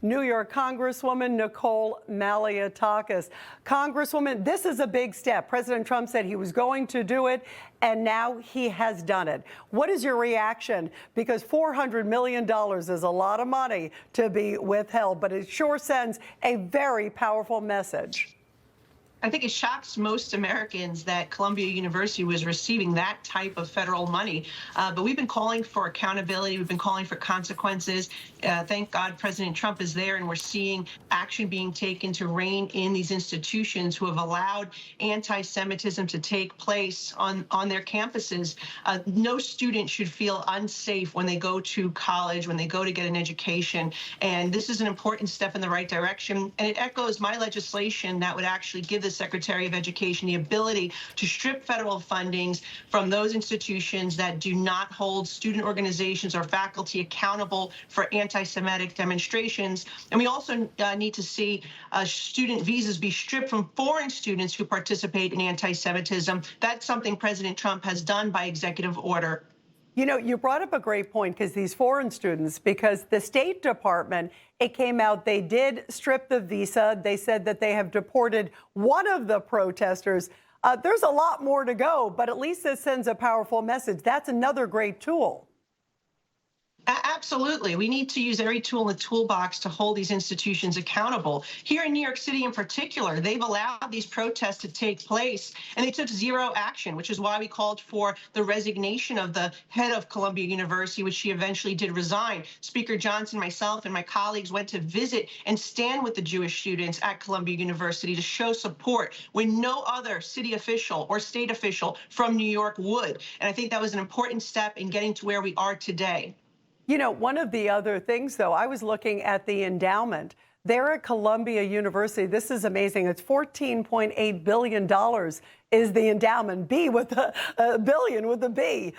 New York Congresswoman Nicole Malliotakis. Congresswoman, this is a big step. President Trump said he was going to do it, and now he has done it. What is your reaction? Because $400 million is a lot of money to be withheld, but it sure sends a very powerful message. I think it shocks most Americans that Columbia University was receiving that type of federal money. But we've been calling for accountability. We've been calling for consequences. Thank God President Trump is there, and we're seeing action being taken to rein in these institutions who have allowed anti-Semitism to take place on their campuses. No student should feel unsafe when they go to college, when they go to get an education. And this is an important step in the right direction. And it echoes my legislation that would actually give the Secretary of Education the ability to strip federal fundings from those institutions that do not hold student organizations or faculty accountable for anti-Semitic demonstrations. And we also need to see student visas be stripped from foreign students who participate in anti-Semitism. That's something President Trump has done by executive order. You know, you brought up a great point, because these foreign students, because the State Department, it came out, they did strip the visa. They said that they have deported one of the protesters. There's a lot more to go, but at least this sends a powerful message. That's another great tool. Absolutely. We need to use every tool in the toolbox to hold these institutions accountable. Here in New York City in particular, they've allowed these protests to take place, and they took zero action, which is why we called for the resignation of the head of Columbia University, which she eventually did resign. Speaker Johnson, myself, and my colleagues went to visit and stand with the Jewish students at Columbia University to show support when no other city official or state official from New York would. And I think that was an important step in getting to where we are today. You know, one of the other things, though, I was looking at the endowment. There at Columbia University, this is amazing. It's $14.8 billion is the endowment. B with a billion with a B.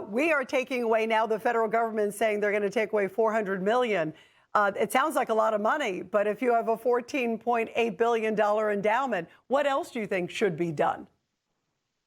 We are taking away now, the federal government saying they're going to take away $400 million. It sounds like a lot of money, but if you have a $14.8 billion endowment, what else do you think should be done?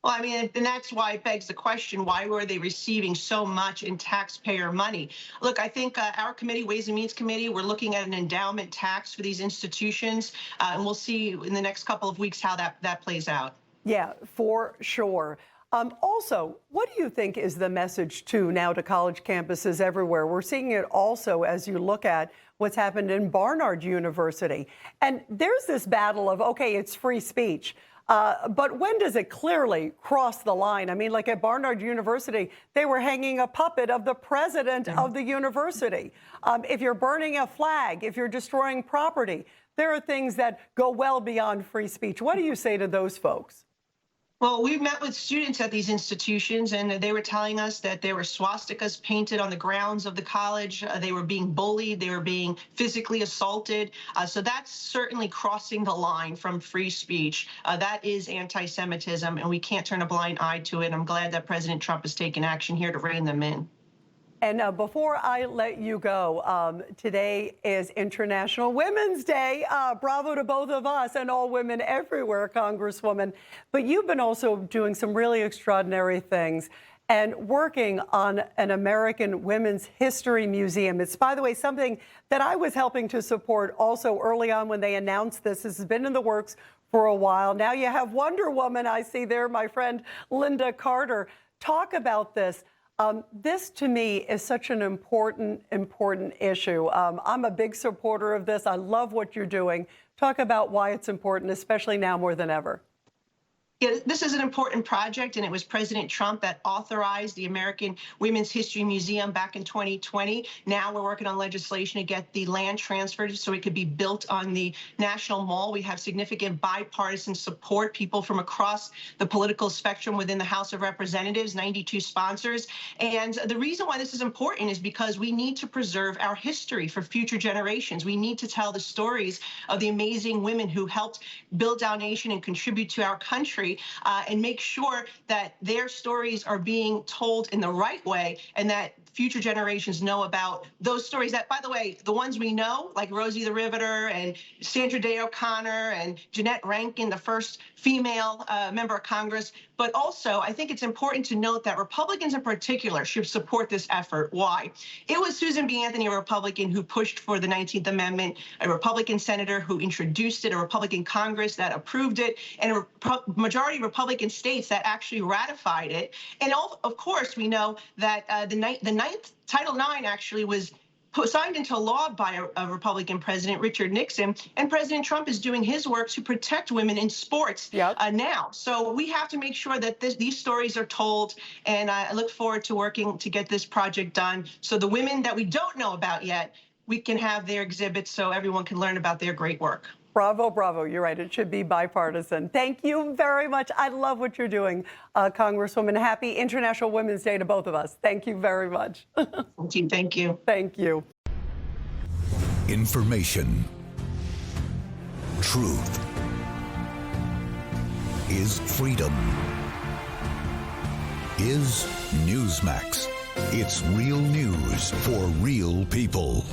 Well, I mean, and that's why it begs the question, why were they receiving so much in taxpayer money? Look, I think our committee, Ways and Means Committee, we're looking at an endowment tax for these institutions, and we'll see in the next couple of weeks how that plays out. Yeah, for sure. Also, what do you think is the message, too, now to college campuses everywhere? We're seeing it also as you look at what's happened in Barnard University. And there's this battle of, okay, it's free speech. But when does it clearly cross the line? I mean, like at Barnard University, they were hanging a puppet of the president of the university. If you're burning a flag, if you're destroying property, there are things that go well beyond free speech. What do you say to those folks? Well, we met with students at these institutions, and they were telling us that there were swastikas painted on the grounds of the college. They were being bullied. They were being physically assaulted. So that's certainly crossing the line from free speech. That is anti-Semitism, and we can't turn a blind eye to it. I'm glad that President Trump has taken action here to rein them in. And before I let you go, today is International Women's Day. Bravo to both of us and all women everywhere, Congresswoman. But you've been also doing some really extraordinary things and working on an American Women's History Museum. It's, by the way, something that I was helping to support also early on when they announced this. This has been in the works for a while. Now you have Wonder Woman, I see there, my friend Linda Carter. Talk about this. This, to me, is such an important issue. I'm a big supporter of this. I love what you're doing. Talk about why it's important, especially now more than ever. Yeah, this is an important project, and it was President Trump that authorized the American Women's History Museum back in 2020. Now we're working on legislation to get the land transferred so it could be built on the National Mall. We have significant bipartisan support, people from across the political spectrum within the House of Representatives, 92 sponsors. And the reason why this is important is because we need to preserve our history for future generations. We need to tell the stories of the amazing women who helped build our nation and contribute to our country. country and make sure that their stories are being told in the right way and that future generations know about those stories that, by the way, the ones we know, like Rosie the Riveter and Sandra Day O'Connor and Jeanette Rankin, the first female member of Congress. But also, I think it's important to note that Republicans in particular should support this effort. Why? It was Susan B. Anthony, a Republican, who pushed for the 19th Amendment, a Republican senator who introduced it, a Republican Congress that approved it, and a majority Republican states that actually ratified it. And of course, we know that the ninth Title IX actually was signed into law by a Republican president, Richard Nixon, and President Trump is doing his work to protect women in sports now. So we have to make sure that these stories are told, and I look forward to working to get this project done so the women that we don't know about yet, we can have their exhibits so everyone can learn about their great work. Bravo, bravo. You're right. It should be bipartisan. Thank you very much. I love what you're doing, Congresswoman. Happy International Women's Day to both of us. Thank you very much. Thank you. Thank you. Information. Truth is freedom. Is Newsmax. It's real news for real people.